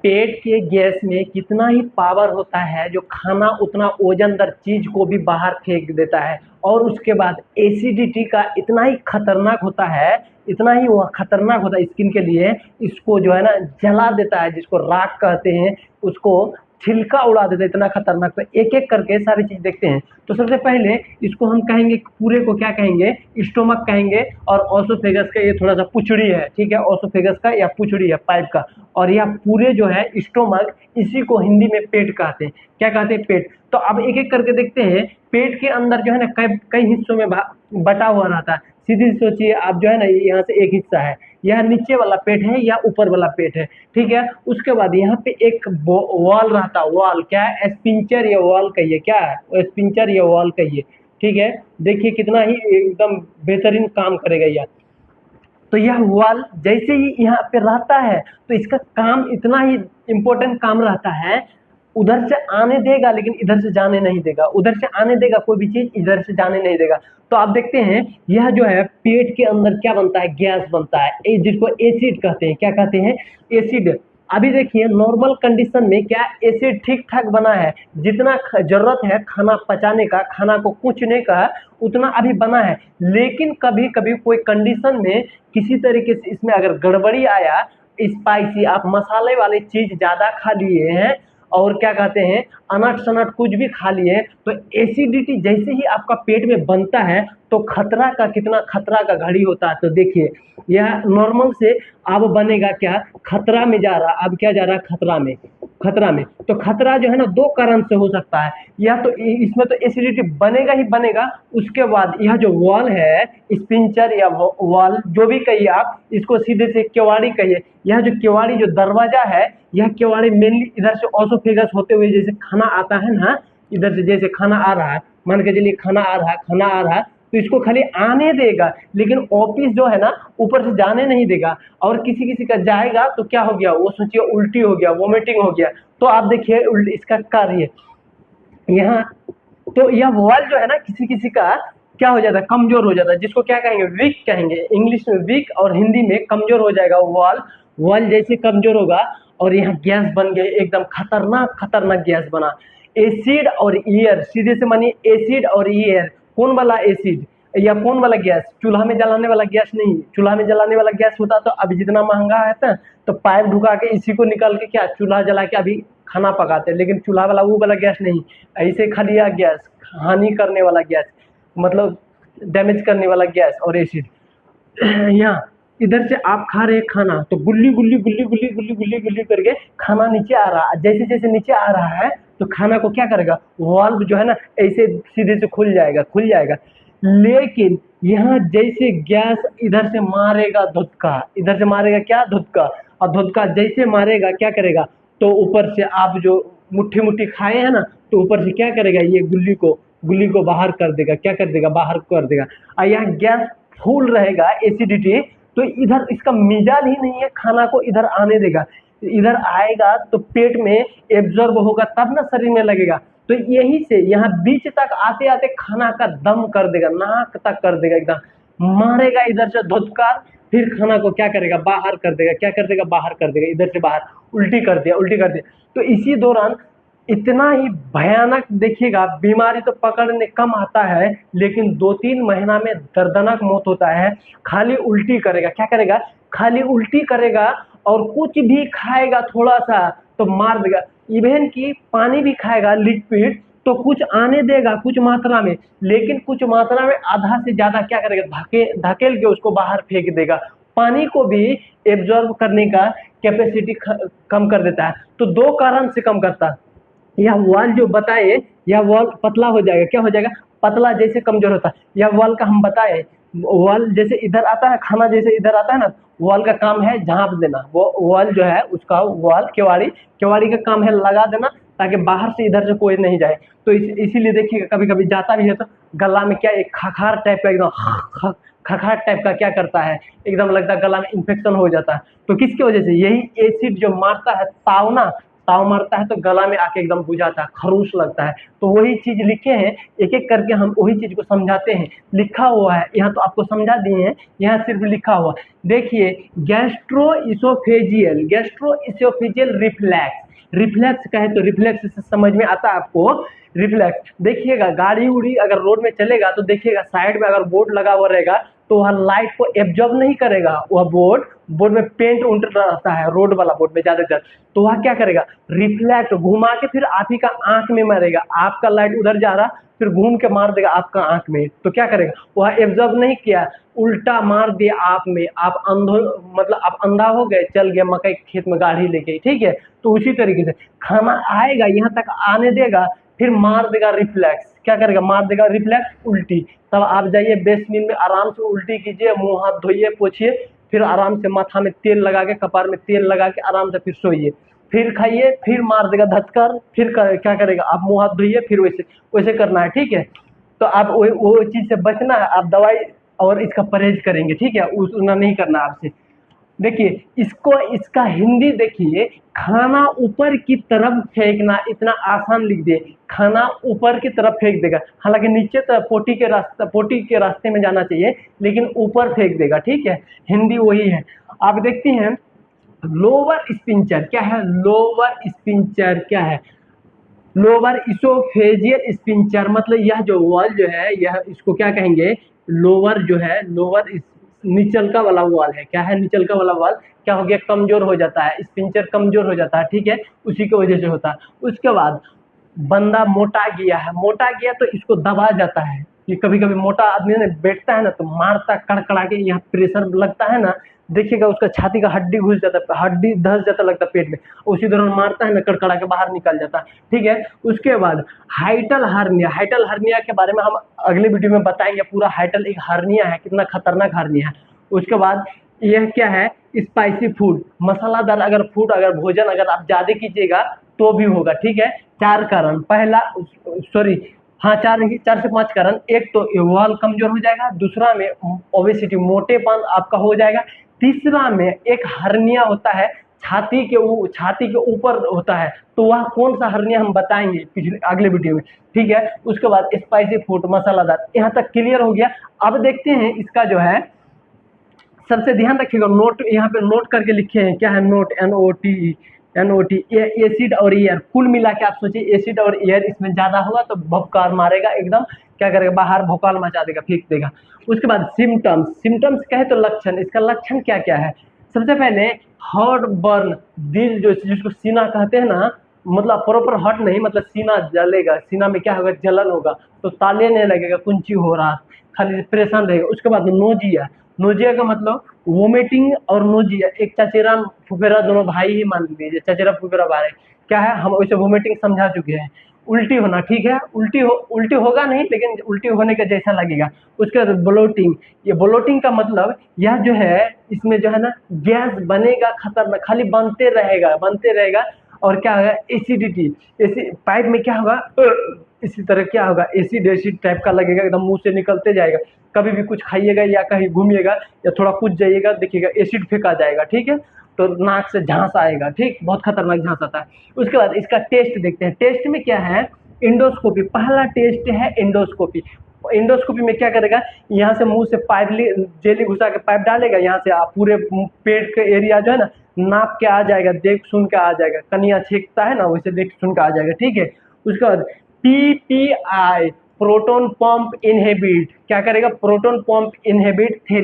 पेट के गैस में कितना ही पावर होता है, जो खाना उतना वजनदार चीज को भी बाहर फेंक देता है। और उसके बाद एसिडिटी का इतना ही खतरनाक होता है, इतना ही वह खतरनाक होता है स्किन के लिए, इसको जो है ना जला देता है, जिसको राख कहते हैं, उसको छिलका उड़ा देता है, इतना खतरनाक। तो एक एक करके सारी चीज देखते हैं। तो सबसे पहले इसको हम कहेंगे, पूरे को क्या कहेंगे, स्टोमक कहेंगे। और ओसोफेगस का ये थोड़ा सा पुछड़ी है, ठीक है, ओसोफेगस का या पुछड़ी है पाइप का। और यह पूरे जो है स्टोमक, इसी को हिंदी में पेट कहते हैं। क्या कहते हैं? पेट। तो अब एक एक करके देखते हैं। पेट के अंदर जो है ना कई कई हिस्सों में बटा हुआ रहता है। सीधी सोचिए आप, जो है ना यहाँ से एक हिस्सा है, यह नीचे वाला पेट है या ऊपर वाला पेट है, ठीक है। उसके बाद यहाँ पे एक वॉल रहता है। वॉल क्या है? स्पिंचर या वॉल कहिए, क्या है? स्पिंचर या वॉल कहिए, ठीक है। देखिए कितना ही एकदम बेहतरीन काम करेगा यह। तो यह वॉल जैसे ही यहाँ पे रहता है, तो इसका काम इतना ही इम्पोर्टेंट काम रहता है, उधर से आने देगा लेकिन इधर से जाने नहीं देगा, उधर से आने देगा कोई भी चीज, इधर से जाने नहीं देगा। तो आप देखते हैं यह जो है पेट के अंदर क्या बनता है? गैस बनता है, जिसको एसिड कहते हैं। क्या कहते हैं? एसिड। अभी देखिए नॉर्मल कंडीशन में क्या एसिड ठीक ठाक बना है, जितना जरूरत है खाना पचाने का, खाना को कुचने का, उतना अभी बना है। लेकिन कभी कभी कोई कंडीशन में किसी तरीके से इसमें अगर गड़बड़ी आया, स्पाइसी, आप मसाले वाले चीज ज्यादा खा लिए हैं और क्या कहते हैं अनट शनट कुछ भी खा लिए, तो एसिडिटी जैसे ही आपका पेट में बनता है, तो खतरा का, कितना खतरा का घड़ी होता है। तो देखिए यह नॉर्मल से अब बनेगा क्या? खतरा में जा रहा। अब क्या जा रहा है? खतरा में। खतरा में। तो खतरा जो है ना दो कारण से हो सकता है, या तो इसमें तो एसिडिटी बनेगा ही बनेगा। उसके बाद यह जो वॉल है, स्पिंचर या वॉल जो भी कहिए आप, इसको सीधे से केवाड़ी कहिए। यह जो केवाड़ी, जो दरवाजा है, यह केवाड़ी मेनली इधर से ओसोफेगस होते हुए जैसे खाना आता है ना, इधर से जैसे खाना आ रहा है, मान के चलिए खाना आ रहा है, खाना आ रहा है, तो इसको खाली आने देगा, लेकिन ऑफिस जो है ना ऊपर से जाने नहीं देगा। और किसी किसी का जाएगा तो क्या हो गया, वो सोचिए उल्टी हो गया, वोमिटिंग हो गया। तो आप देखिए इसका कार्य यहाँ। तो यह वॉल जो है ना किसी किसी का क्या हो जाता है? कमजोर हो जाता है, जिसको क्या कहेंगे? वीक कहेंगे। इंग्लिश में वीक और हिंदी में कमजोर हो जाएगा वॉल। वॉल जैसे कमजोर होगा और यहाँ गैस बन गए, एकदम खतरनाक खतरनाक गैस बना। एसिड और एयर, सीधे से मानिए एसिड और एयर। कौन वाला एसिड या कौन वाला गैस? चूल्हा में जलाने वाला गैस नहीं। चूल्हा में जलाने वाला गैस होता तो अभी जितना महंगा है था, तो पाइप ढुका के इसी को निकाल के क्या चूल्हा जला के अभी खाना पकाते। लेकिन चूल्हा वाला वो वाला गैस नहीं, ऐसे खाली यह गैस, हानि करने वाला गैस, मतलब डैमेज करने वाला गैस और एसिड। यहाँ इधर से आप खा रहे खाना, तो गुल्ली गुल्ली गुल्ली गुल्ली गुल्ली गुल्ली गुल्ली करके खाना नीचे आ रहा है। जैसे जैसे नीचे आ रहा है, तो खाना को क्या करेगा? वाल्व जो है ना ऐसे सीधे से खुल जाएगा, खुल जाएगा। लेकिन यहाँ जैसे गैस इधर से मारेगा धुतका, इधर से मारेगा क्या? धुतका। और धुतका जैसे मारेगा क्या करेगा? तो ऊपर से आप जो मुट्ठी मुट्ठी खाए हैं ना, तो ऊपर से क्या करेगा? ये गुल्ली को बाहर कर देगा। क्या कर देगा? बाहर कर देगा। और यहाँ गैस फूल रहेगा, एसिडिटी, तो इधर इसका मिजाज ही नहीं है खाना को इधर आने देगा। इधर आएगा तो पेट में एब्जॉर्ब होगा, तब ना शरीर में लगेगा। तो यही से यहाँ बीच तक आते आते खाना का दम कर देगा, नाक तक कर देगा, एकदम मारेगा इधर से धुतकार। फिर खाना को क्या करेगा? बाहर कर देगा। क्या कर देगा? बाहर कर देगा, इधर से बाहर। उल्टी कर दिया, उल्टी कर दिया। तो इसी दौरान इतना ही भयानक देखिएगा, बीमारी तो पकड़ने कम आता है, लेकिन 2-3 महीना में दर्दनाक मौत होता है। खाली उल्टी करेगा। क्या करेगा? खाली उल्टी करेगा। और कुछ भी खाएगा थोड़ा सा तो मार देगा। इवन कि पानी भी खाएगा लिक्विड, तो कुछ आने देगा कुछ मात्रा में, लेकिन कुछ मात्रा में आधा से ज्यादा क्या करेगा? धकेल के उसको बाहर फेंक देगा। पानी को भी एब्जॉर्ब करने का कैपेसिटी कम कर देता है। तो दो कारण से कम करता है। यह वॉल जो बताए, यह वॉल पतला हो जाएगा। क्या हो जाएगा? पतला, जैसे कमजोर होता है। यह वॉल का हम बताए, वॉल जैसे इधर आता है, खाना जैसे इधर आता है ना, वॉल का काम है झाँप देना। वो वॉल जो है उसका, वॉल केवाड़ी का काम है लगा देना, ताकि बाहर से इधर से कोई नहीं जाए। तो इसीलिए देखिएगा कभी कभी जाता भी है तो गला में क्या एक खखार टाइप का, एकदम खखार टाइप का क्या करता है, एकदम लगता है गला में इन्फेक्शन हो जाता है। तो किसकी वजह से? यही एसिड जो मारता है, ताव ना, ताव मारता है तो गला में आके एकदम बुझाता है, खरूश लगता है। तो वही चीज लिखे हैं, एक एक करके हम वही चीज को समझाते हैं। लिखा हुआ है यहाँ, तो आपको समझा दिए हैं, यहाँ सिर्फ लिखा हुआ। देखिए, गैस्ट्रो इसोफेजियल रिफ्लैक्स। रिफ्लेक्स कहे तो रिफ्लेक्स से समझ में आता है आपको। रिफ्लेक्स देखिएगा, गाड़ी उड़ी अगर रोड में चलेगा तो देखिएगा साइड में अगर बोर्ड लगा हुआ रहेगा तो वह लाइट को एब्जॉर्ब नहीं करेगा। वह बोर्ड में पेंट उंट रहता है, रोड वाला बोर्ड में ज्यादातर, तो वह क्या करेगा, रिफ्लेक्ट घुमा के फिर आप ही का आंख में मारेगा। आपका लाइट उधर जा रहा, फिर घूम के मार देगा आपका आंख में, तो क्या करेगा, वह एब्जॉर्ब नहीं किया, उल्टा मार दिया आप में। आप अंधो मतलब आप अंधा हो गए, चल गया मकई खेत में गाड़ी लेके, ठीक है। तो उसी तरीके से खाना आएगा, यहाँ तक आने देगा, फिर मार देगा रिफ्लेक्स। क्या करेगा, मार देगा रिफ्लेक्स उल्टी। तब आप जाइए बेसमेंट में, आराम से उल्टी कीजिए, मुंह हाथ धोइए, पोछिए, फिर आराम से माथा में तेल लगा के, कपार में तेल लगा के आराम से फिर सोइए, फिर खाइए, फिर मार देगा धक्कर, फिर क्या करेगा, आप मुंह हाथ धोइए, फिर वैसे वैसे करना है, ठीक है। तो आप वो चीज से बचना है, आप दवाई और इसका परहेज करेंगे, ठीक है, उतना नहीं करना आपसे। देखिए इसको, इसका हिंदी देखिए, खाना ऊपर की तरफ फेंकना, इतना आसान लिख दिए, खाना ऊपर की तरफ फेंक देगा। हालांकि नीचे तरफ पोटी के रास्ते में जाना चाहिए, लेकिन ऊपर फेंक देगा, ठीक है। हिंदी वही है। आप देखते हैं लोअर स्पिंचर क्या है, लोअर स्पिंचर क्या है, लोअर इसोफेजियल स्पिंचर, मतलब यह जो वॉल जो है, यह इसको क्या कहेंगे, लोअर जो है, लोअर निचलका वाला वॉल है। क्या है, निचलका वाला वॉल क्या हो गया, कमजोर हो जाता है, स्पिंचर कमजोर हो जाता है, ठीक है, उसी की वजह से होता है। उसके बाद बंदा मोटा गया है, मोटा गया तो इसको दबा जाता है। ये कभी कभी मोटा आदमी ने बैठता है ना, तो मारता कड़कड़ा के, यहाँ प्रेशर लगता है ना, देखिएगा उसका छाती का हड्डी घुस जाता है, हड्डी धस जाता लगता है पेट में, उसी दौरान मारता है ना, कड़कड़ा के बाहर निकल जाता है, ठीक है। उसके बाद हाइटल हर्निया, हाइटल हर्निया के बारे में हम अगले वीडियो में बताएंगे पूरा। हाइटल एक हर्निया है, कितना खतरनाक हर्निया है। उसके बाद यह क्या है, स्पाइसी फूड, मसालादार अगर फूड, अगर भोजन अगर आप ज्यादा कीजिएगा तो भी होगा, ठीक है। 4 कारण, पहला सॉरी, हाँ 4 से 5 कारण। एक तो वॉल कमजोर हो जाएगा, दूसरा में ओबेसिटी, मोटेपन आपका हो जाएगा, तीसरा में एक हर्निया होता है, छाती के ऊपर होता है, तो वह कौन सा हर्निया हम बताएंगे पिछले अगले वीडियो में, ठीक है। उसके बाद स्पाइसी फूड, मसालादार, यहाँ तक क्लियर हो गया। अब देखते हैं इसका जो है, सबसे ध्यान रखिएगा, नोट यहाँ पे नोट करके लिखे हैं, क्या है, नोट, NOT, एसिड और एयर, कुल मिला के आप सोचिए एसिड और एयर इसमें ज्यादा होगा तो भभकार मारेगा, एकदम क्या करेगा, बाहर भोकाल मचा देगा, फेंक देगा। उसके बाद सिम्टम्स, सिम्टम्स कहे तो लक्षण, इसका लक्षण क्या क्या है। सबसे पहले हॉट बर्न, दिल जो जिसको सीना कहते हैं ना, मतलब प्रॉपर हॉट नहीं, मतलब सीना जलेगा, सीना में क्या होगा, जलन होगा, तो ताले नहीं लगेगा, कुंची हो रहा, खाली परेशान रहेगा। उसके बाद नोजिया, नोजिया का मतलब वोमिटिंग और नोजिया, एक चचेरा फुफेरा दोनों भाई ही मान लीजिए, चचेरा फुफेरा भाई, क्या है, हम वैसे वोमिटिंग समझा चुके हैं। उल्टी होना, ठीक है, उल्टी होगा नहीं, लेकिन उल्टी होने का जैसा लगेगा। उसके बाद ब्लोटिंग, ये ब्लोटिंग का मतलब यह जो है, इसमें जो है ना गैस बनेगा, खतरनाक, खाली बनते रहेगा। और क्या होगा, एसिडिटी, पाइप में क्या होगा, इसी तरह क्या होगा, एसिड टाइप का लगेगा, एकदम मुंह से निकलते जाएगा। कभी भी कुछ खाइएगा या कहीं घूमिएगा या थोड़ा कुछ जाइएगा, देखिएगा एसिड फेंका जाएगा, ठीक है। तो नाक से झांस आएगा, ठीक, बहुत खतरनाक झांस आता है। उसके बाद इसका टेस्ट देखते हैं। टेस्ट में क्या है, इंडोस्कोपी, पहला टेस्ट है इंडोस्कोपी। इंडोस्कोपी में क्या करेगा, यहाँ से मुंह से पाइप जेली घुसा के पाइप डालेगा, यहाँ से आप पूरे पेट के एरिया जो है ना नाप के आ जाएगा, देख सुन के आ जाएगा, कनिया छेकता है ना वैसे देख सुन के आ जाएगा, ठीक है। उसके बाद PPI, प्रोटोन पंप इनहिबिट, क्या करेगा, प्रोटोन पंप इनहिबिट थेरेपी।